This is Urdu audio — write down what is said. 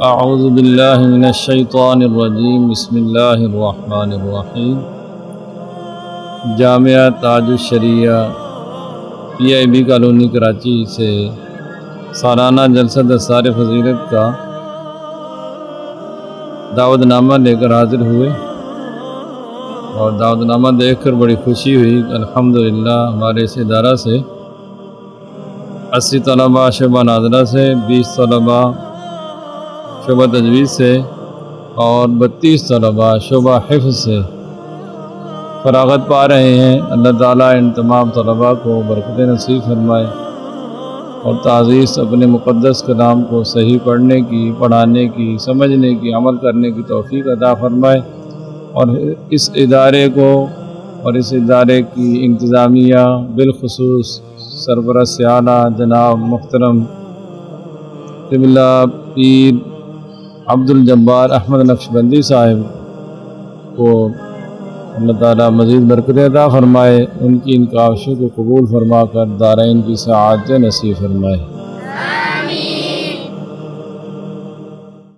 اعوذ باللہ من الشیطان الرجیم بسم اللہ الرحمن الرحیم۔ جامعہ تاج الشریعہ پی آئی بی کالونی کراچی سے سالانہ جلسہ دستار فضیلت کا دعوت نامہ لے کر حاضر ہوئے اور دعوت نامہ دیکھ کر بڑی خوشی ہوئی۔ الحمدللہ ہمارے اس ادارہ سے 80 طلباء شعبہ ناظرہ سے، 20 طلباء شعبہ تجوید سے اور 32 طلباء شعبہ حفظ سے فراغت پا رہے ہیں۔ اللہ تعالیٰ ان تمام طلباء کو برکت نصیب فرمائے اور تعزیز اپنے مقدس کلام کو صحیح پڑھنے کی، پڑھانے کی، سمجھنے کی، عمل کرنے کی توفیق عطا فرمائے، اور اس ادارے کو اور اس ادارے کی انتظامیہ بالخصوص سربراہ اعلیٰ جناب محترم قبلہ پیر عبد الجبار احمد نقشبندی صاحب کو اللہ تعالیٰ مزید برکت عطا فرمائے، ان کی ان کاوشوں کو قبول فرما کر دارین کی سعادت نصیب فرمائے۔